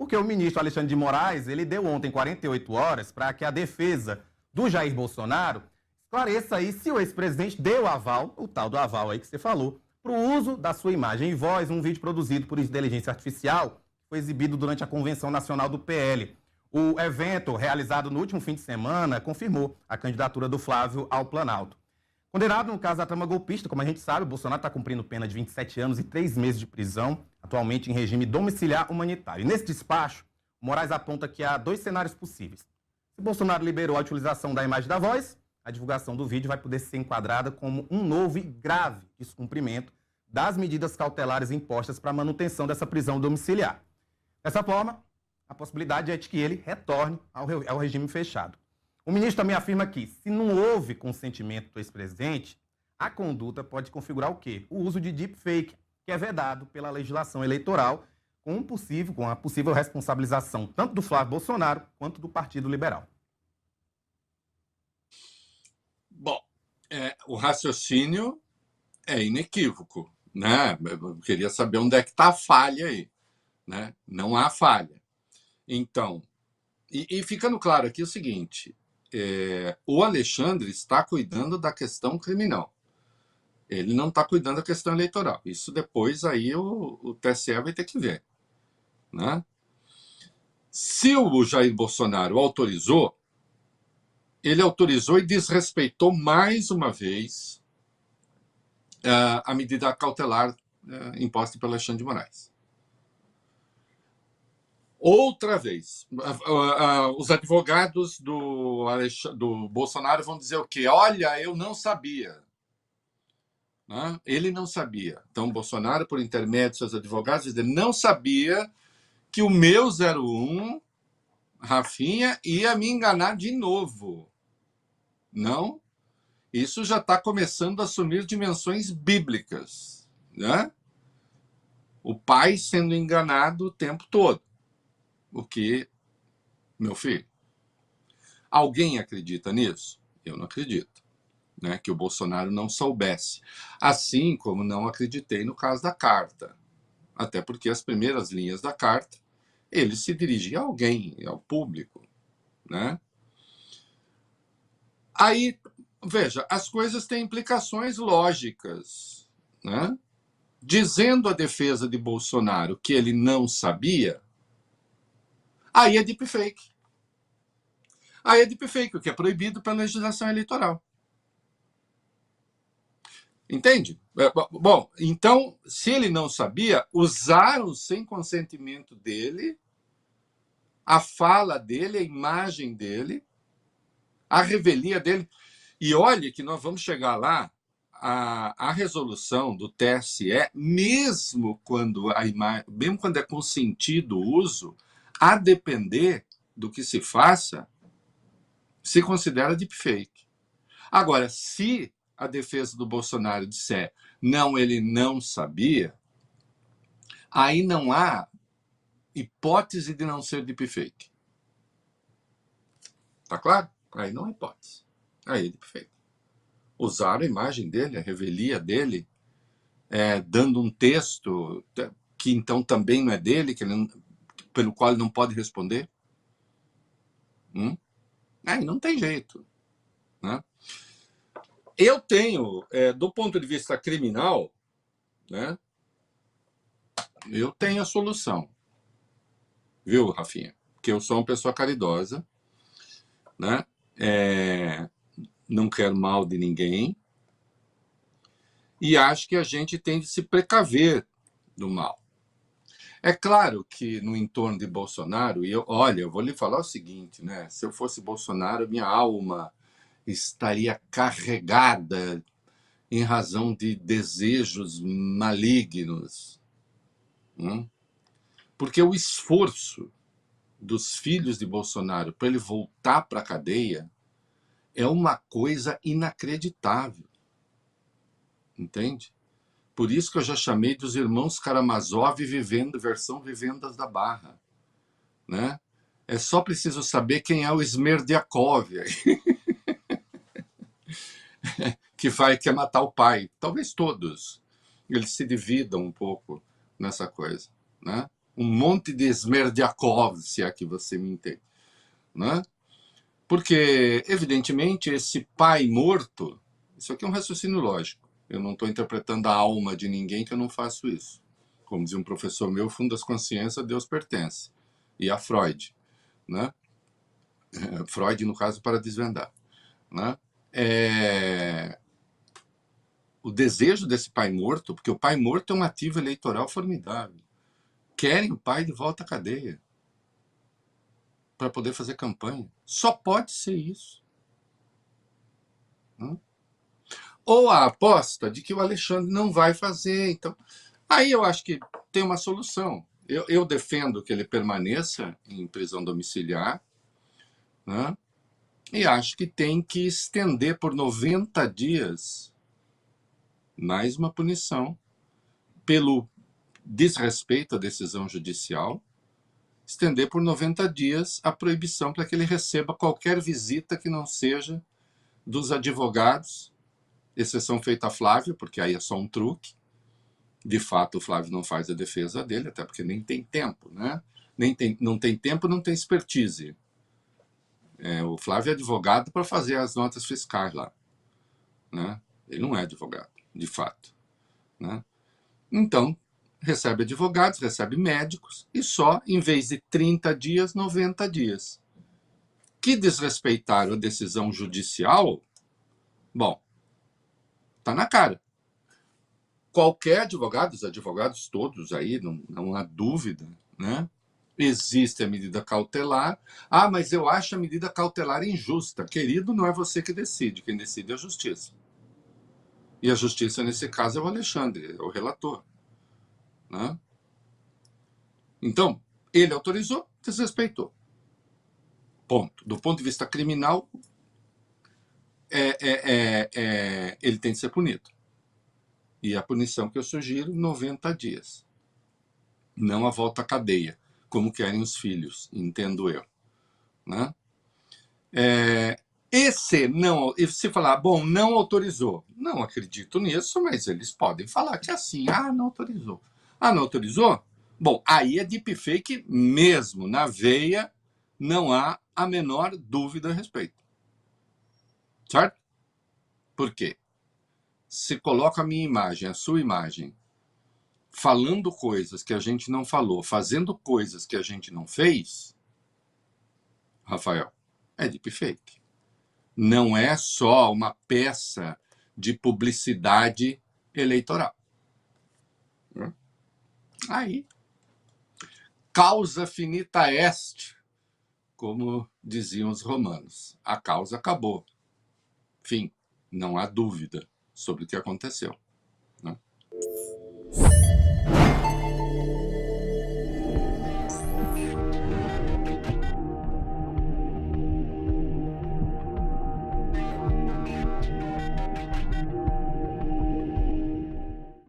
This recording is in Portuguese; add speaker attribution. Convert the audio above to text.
Speaker 1: porque o ministro Alexandre de Moraes, ele deu ontem 48 horas para que a defesa do Jair Bolsonaro esclareça aí se o ex-presidente deu aval, o tal do aval aí que você falou, para o uso da sua imagem e voz, um vídeo produzido por inteligência artificial, foi exibido durante a Convenção Nacional do PL. O evento, realizado no último fim de semana, confirmou a candidatura do Flávio ao Planalto. Condenado no caso da trama golpista, como a gente sabe, o Bolsonaro está cumprindo pena de 27 anos e 3 meses de prisão, atualmente em regime domiciliar humanitário. E nesse despacho, Moraes aponta que há 2 cenários possíveis. Se Bolsonaro liberou a utilização da imagem e da voz, a divulgação do vídeo vai poder ser enquadrada como um novo e grave descumprimento das medidas cautelares impostas para a manutenção dessa prisão domiciliar. Dessa forma, a possibilidade é de que ele retorne ao regime fechado. O ministro também afirma que, se não houve consentimento do ex-presidente, a conduta pode configurar o quê? O uso de deepfake, que é vedado pela legislação eleitoral, com a possível responsabilização tanto do Flávio Bolsonaro quanto do Partido Liberal.
Speaker 2: Bom, o raciocínio é inequívoco, né? Eu queria saber onde é que está a falha aí, né? Não há falha. Então, e ficando claro aqui o seguinte, o Alexandre está cuidando da questão criminal. Ele não está cuidando da questão eleitoral. Isso depois aí o TSE vai ter que ver, né? Se o Jair Bolsonaro autorizou, ele autorizou e desrespeitou mais uma vez a medida cautelar imposta pelo Alexandre de Moraes. Outra vez, os advogados do Bolsonaro vão dizer o quê? Olha, eu não sabia. Né? Ele não sabia. Então, Bolsonaro, por intermédio de seus advogados, diz, não sabia que o meu 01, Rafinha, ia me enganar de novo. Não? Isso já está começando a assumir dimensões bíblicas. Né? O pai sendo enganado o tempo todo. O que, meu filho, alguém acredita nisso? Eu não acredito. Né, que o Bolsonaro não soubesse. Assim como não acreditei no caso da carta. Até porque as primeiras linhas da carta, ele se dirigia a alguém, ao público. Né? Aí, veja, as coisas têm implicações lógicas. Né? Dizendo a defesa de Bolsonaro que ele não sabia, aí é deepfake. Aí é deepfake, o que é proibido pela legislação eleitoral. Entende? Bom, então, se ele não sabia, usaram sem consentimento dele a fala dele, a imagem dele, a revelia dele. E olhe que nós vamos chegar lá, a resolução do TSE, mesmo quando é consentido o uso, a depender do que se faça, se considera deepfake. Agora, se a defesa do Bolsonaro disser não, ele não sabia, aí não há hipótese de não ser deepfake. Tá claro? Aí não há hipótese. Aí é deepfake. Usaram a imagem dele, a revelia dele, dando um texto que então também não é dele, pelo qual ele não pode responder. Aí não tem jeito. Né? Eu tenho, do ponto de vista criminal, né, eu tenho a solução. Viu, Rafinha? Porque eu sou uma pessoa caridosa, né? Não quero mal de ninguém. E acho que a gente tem de se precaver do mal. É claro que no entorno de Bolsonaro, olha, eu vou lhe falar o seguinte, né? Se eu fosse Bolsonaro, minha alma estaria carregada em razão de desejos malignos. Porque o esforço dos filhos de Bolsonaro para ele voltar para a cadeia é uma coisa inacreditável. Entende? Por isso que eu já chamei dos irmãos Karamazov versão Vivendas da Barra. Né? É só preciso saber quem é o Smerdiakov que quer matar o pai. Talvez todos eles se dividam um pouco nessa coisa. Né? Um monte de Smerdyakov, se é que você me entende. Né? Porque, evidentemente, esse pai morto, isso aqui é um raciocínio lógico. Eu não estou interpretando a alma de ninguém, que eu não faço isso. Como dizia um professor meu, fundo das consciências, Deus pertence. E a Freud. Né? Freud, no caso, para desvendar. Né? O desejo desse pai morto, porque o pai morto é um ativo eleitoral formidável. Querem o pai de volta à cadeia para poder fazer campanha. Só pode ser isso. Né? Ou a aposta de que o Alexandre não vai fazer. Então, aí eu acho que tem uma solução. Eu defendo que ele permaneça em prisão domiciliar, né? E acho que tem que estender por 90 dias mais uma punição pelo desrespeito à decisão judicial, estender por 90 dias a proibição para que ele receba qualquer visita que não seja dos advogados, exceção feita a Flávio, porque aí é só um truque. De fato, o Flávio não faz a defesa dele, até porque nem tem tempo, né? Não tem tempo, não tem expertise. O Flávio é advogado para fazer as notas fiscais lá. Né? Ele não é advogado, de fato. Né? Então, recebe advogados, recebe médicos, e só, em vez de 30 dias, 90 dias. Que desrespeitaram a decisão judicial, bom, está na cara. Qualquer advogado, os advogados todos aí, não há dúvida, né? Existe a medida cautelar. Ah, mas eu acho a medida cautelar injusta. Querido, não é você que decide, quem decide é a justiça. E a justiça, nesse caso, é o Alexandre, é o relator. Né? Então, ele autorizou, desrespeitou. Ponto. Do ponto de vista criminal, ele tem que ser punido. E a punição que eu sugiro, 90 dias. Não a volta à cadeia, como querem os filhos, entendo eu. Né? E se falar, bom, não autorizou. Não acredito nisso, mas eles podem falar que é assim, não autorizou. Não autorizou? Bom, aí é deepfake mesmo, na veia, não há a menor dúvida a respeito. Certo? Por quê? Se coloca a minha imagem, a sua imagem, falando coisas que a gente não falou, fazendo coisas que a gente não fez, Rafael, é deepfake. Não é só uma peça de publicidade eleitoral. Aí, causa finita est, como diziam os romanos. A causa acabou. Fim, não há dúvida sobre o que aconteceu.